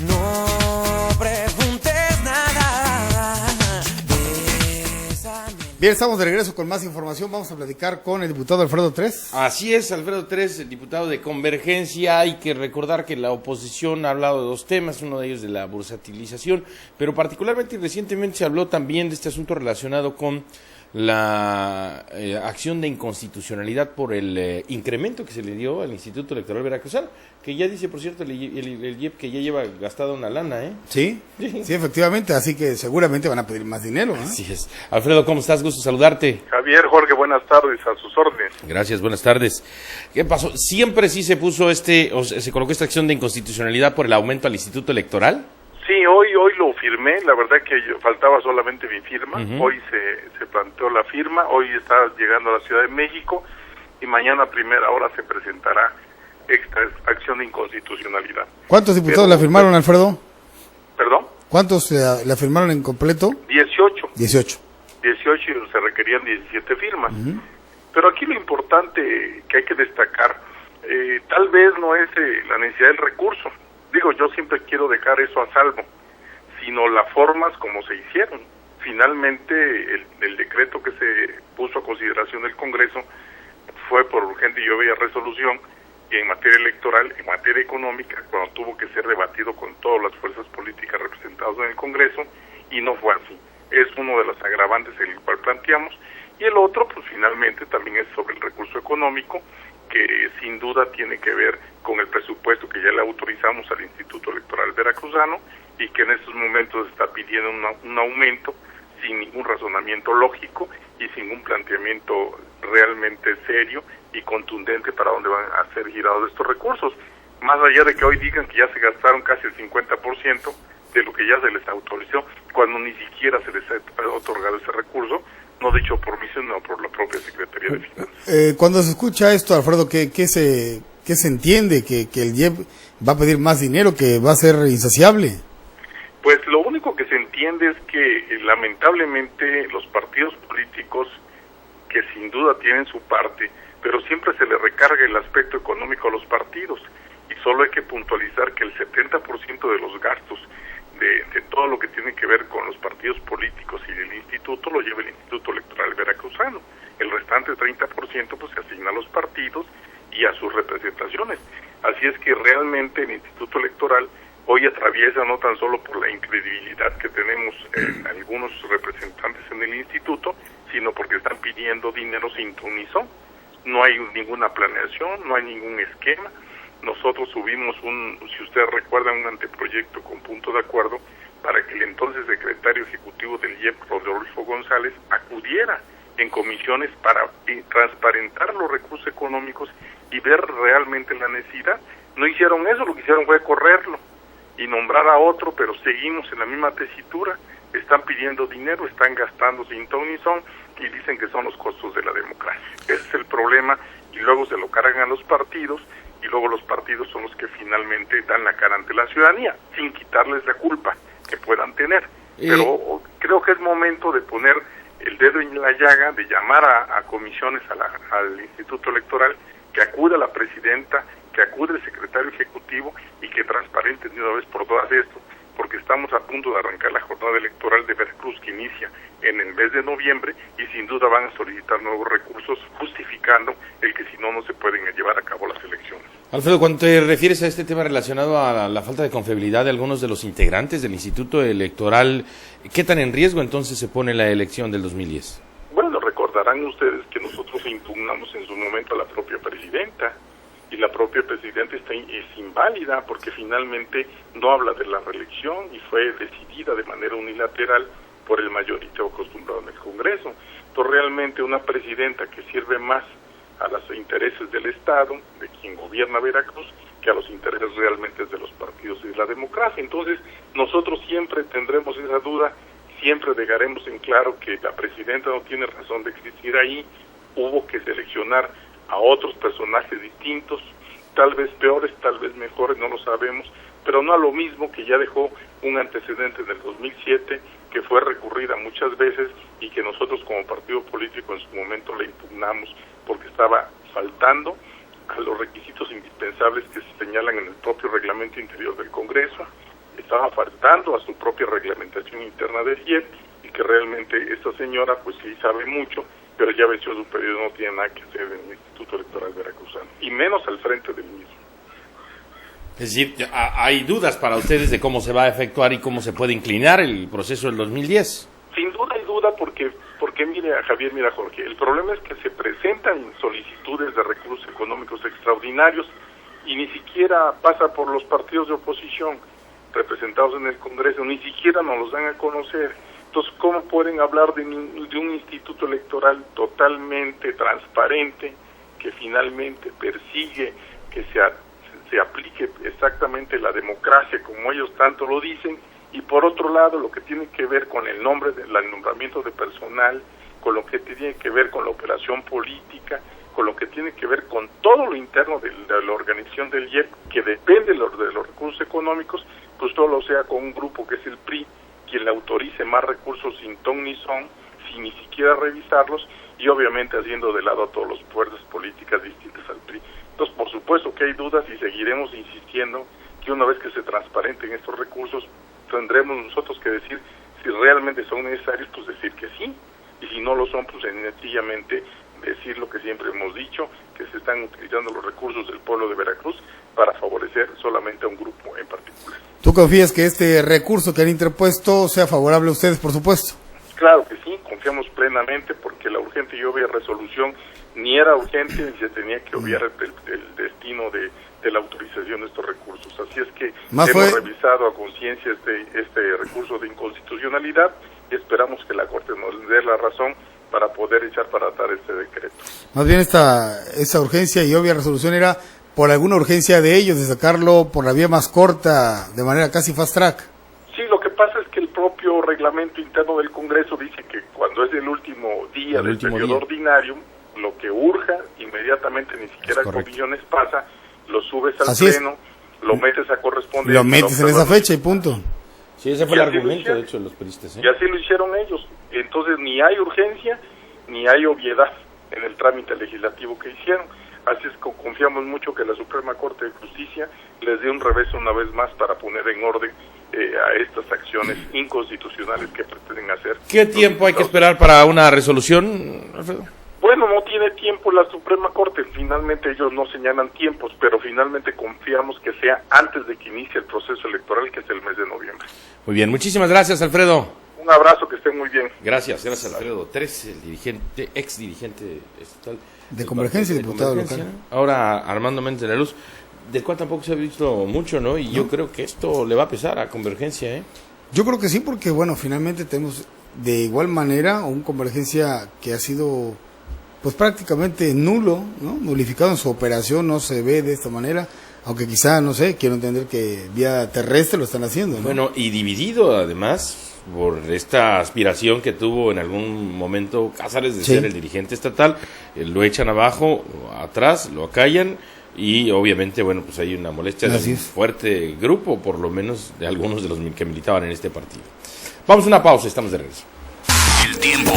No preguntes nada. Bien, estamos de regreso con más información. Vamos a platicar con el diputado Alfredo Tres. Así es, Alfredo Tres, el diputado de Convergencia. Hay que recordar que la oposición ha hablado de dos temas, uno de ellos de la bursatilización, pero particularmente y recientemente se habló también de este asunto relacionado con la acción de inconstitucionalidad por el incremento que se le dio al Instituto Electoral Veracruzano, que ya dice, por cierto, el IEP que ya lleva gastada una lana, ¿eh? Sí, sí, efectivamente, así que seguramente van a pedir más dinero, ¿eh? Así es. Alfredo, ¿cómo estás? Gusto saludarte. Javier, Jorge, buenas tardes, a sus órdenes. Gracias, buenas tardes. ¿Qué pasó? ¿Siempre sí se puso se colocó esta acción de inconstitucionalidad por el aumento al Instituto Electoral? Sí, hoy lo firmé, la verdad que faltaba solamente mi firma, hoy se planteó la firma, hoy está llegando a la Ciudad de México y mañana a primera hora se presentará esta acción de inconstitucionalidad. ¿Cuántos diputados la firmaron, Alfredo? ¿Perdón? ¿Cuántos la firmaron en completo? 18. 18. 18 y se requerían 17 firmas. Pero aquí lo importante que hay que destacar, tal vez no es la necesidad del recurso. Digo, yo siempre quiero dejar eso a salvo, sino las formas como se hicieron. Finalmente, el decreto que se puso a consideración del Congreso fue por urgente y obvia resolución, y en materia electoral, en materia económica, cuando tuvo que ser debatido con todas las fuerzas políticas representadas en el Congreso, y no fue así. Es uno de los agravantes en el cual planteamos, y el otro, pues finalmente, también es sobre el recurso económico, que sin duda tiene que ver con el presupuesto que ya le autorizamos al Instituto Electoral Veracruzano y que en estos momentos está pidiendo un aumento sin ningún razonamiento lógico y sin un planteamiento realmente serio y contundente para dónde van a ser girados estos recursos. Más allá de que hoy digan que ya se gastaron casi el 50% de lo que ya se les autorizó, cuando ni siquiera se les ha otorgado ese recurso, no dicho por mí, sino por la propia Secretaría de Finanzas. Cuando se escucha esto, Alfredo, ¿qué se entiende? ¿Que el IEP va a pedir más dinero, que va a ser insaciable? Pues lo único que se entiende es que lamentablemente los partidos políticos, que sin duda tienen su parte, pero siempre se le recarga el aspecto económico a los partidos, y solo hay que puntualizar que el 70% de los gastos de todo lo que tiene que ver con los partidos políticos y del instituto lo lleva el Instituto Electoral Veracruzano. El restante 30% pues se asigna a los partidos y a sus representaciones. Así es que realmente el Instituto Electoral hoy atraviesa no tan solo por la incredibilidad que tenemos algunos representantes en el instituto, sino porque están pidiendo dinero sin ton ni son. No hay ninguna planeación, no hay ningún esquema. Nosotros subimos si ustedes recuerdan, un anteproyecto con punto de acuerdo para que el entonces secretario ejecutivo del IEP, Rodolfo González, acudiera en comisiones para transparentar los recursos económicos y ver realmente la necesidad. No hicieron eso, lo que hicieron fue correrlo y nombrar a otro, pero seguimos en la misma tesitura. Están pidiendo dinero, están gastando sin ton ni son y dicen que son los costos de la democracia. Ese es el problema, y luego se lo cargan a los partidos, y luego los partidos son los que finalmente dan la cara ante la ciudadanía, sin quitarles la culpa que puedan tener. Pero creo que es momento de poner el dedo en la llaga, de llamar a comisiones al Instituto Electoral, que acude a la presidenta, que acude el secretario ejecutivo y que transparenten de una vez por todas esto, porque estamos a punto de arrancar la jornada electoral de Veracruz, que inicia en el mes de noviembre, y sin duda van a solicitar nuevos recursos, justificando el que si no, no se pueden llevar a cabo las elecciones. Alfredo, cuando te refieres a este tema relacionado a la falta de confiabilidad de algunos de los integrantes del Instituto Electoral, ¿qué tan en riesgo entonces se pone la elección del 2010? Bueno, recordarán ustedes que nosotros impugnamos en su momento a la propia presidenta, y la propia presidenta es inválida porque finalmente no habla de la reelección y fue decidida de manera unilateral por el mayoritario acostumbrado en el Congreso. Entonces realmente una presidenta que sirve más a los intereses del Estado, de quien gobierna Veracruz, que a los intereses realmente de los partidos y de la democracia. Entonces nosotros siempre tendremos esa duda, siempre dejaremos en claro que la presidenta no tiene razón de existir ahí, hubo que seleccionar a otros personajes distintos, tal vez peores, tal vez mejores, no lo sabemos, pero no a lo mismo que ya dejó un antecedente del 2007, que fue recurrida muchas veces y que nosotros como partido político en su momento la impugnamos porque estaba faltando a los requisitos indispensables que se señalan en el propio reglamento interior del Congreso, estaba faltando a su propia reglamentación interna del IEP, y que realmente esta señora pues sí sabe mucho, pero ya venció su periodo, no tiene nada que hacer en el Instituto Electoral Veracruzano, y menos al frente del mismo. Es decir, hay dudas para ustedes de cómo se va a efectuar y cómo se puede inclinar el proceso del 2010. Sin duda hay duda porque mire, Javier, mira, Jorge, el problema es que se presentan solicitudes de recursos económicos extraordinarios y ni siquiera pasa por los partidos de oposición representados en el Congreso, ni siquiera nos los dan a conocer. Entonces, ¿cómo pueden hablar de un instituto electoral totalmente transparente que finalmente persigue que se aplique exactamente la democracia como ellos tanto lo dicen? Y por otro lado, lo que tiene que ver con el nombramiento de personal, con lo que tiene que ver con la operación política, con lo que tiene que ver con todo lo interno de la organización del IEP, que depende de los recursos económicos, pues todo lo sea con un grupo que es el PRI, quien le autorice más recursos sin ton ni son, sin ni siquiera revisarlos, y obviamente haciendo de lado a todas las fuerzas políticas distintas al PRI. Entonces, por supuesto que hay dudas y seguiremos insistiendo que una vez que se transparenten estos recursos, tendremos nosotros que decir si realmente son necesarios, pues decir que sí, y si no lo son, pues sencillamente decir lo que siempre hemos dicho, que se están utilizando los recursos del pueblo de Veracruz para favorecer solamente a un grupo en particular. ¿Tú confías que este recurso que han interpuesto sea favorable a ustedes, por supuesto? Claro que sí, confiamos plenamente porque la urgente y obvia resolución ni era urgente ni se tenía que obviar el destino de la autorización de estos recursos. Así es que hemos revisado a conciencia este recurso de inconstitucionalidad y esperamos que la Corte nos dé la razón para poder echar para atrás este decreto. Más bien esa urgencia y obvia resolución era por alguna urgencia de ellos, de sacarlo por la vía más corta, de manera casi fast track. Sí, lo que pasa es que el propio reglamento interno del Congreso dice que cuando es el último día del periodo ordinario, lo que urja inmediatamente, ni siquiera comisiones pasa, lo subes al pleno, lo metes a correspondencia. Lo metes en esa fecha y punto. Sí, ese fue el argumento, de hecho, de los periodistas. Y así lo hicieron ellos. Entonces, ni hay urgencia, ni hay obviedad en el trámite legislativo que hicieron. Así es que confiamos mucho que la Suprema Corte de Justicia les dé un revés una vez más para poner en orden a estas acciones inconstitucionales que pretenden hacer. ¿Qué tiempo hay que esperar para una resolución, Alfredo? Bueno, no tiene tiempo la Suprema Corte, finalmente ellos no señalan tiempos, pero finalmente confiamos que sea antes de que inicie el proceso electoral, que es el mes de noviembre. Muy bien, muchísimas gracias, Alfredo. Un abrazo, que estén muy bien. Gracias, Alfredo Tres, el ex dirigente estatal de Convergencia y diputado local. Ahora Armando Méndez de la Luz, del cual tampoco se ha visto mucho, ¿no? Y yo creo que esto le va a pesar a Convergencia, ¿eh? Yo creo que sí, porque bueno, finalmente tenemos de igual manera un Convergencia que ha sido pues prácticamente nulo, ¿no? Nulificado en su operación, no se ve de esta manera, aunque quizá, no sé, quiero entender que vía terrestre lo están haciendo, ¿no? Bueno, y dividido además por esta aspiración que tuvo en algún momento Cázares de ser el dirigente estatal, lo echan abajo, atrás, lo acallan y obviamente, bueno, pues hay una molestia de un fuerte grupo, por lo menos de algunos de los que militaban en este partido. Vamos a una pausa, estamos de regreso. El tiempo.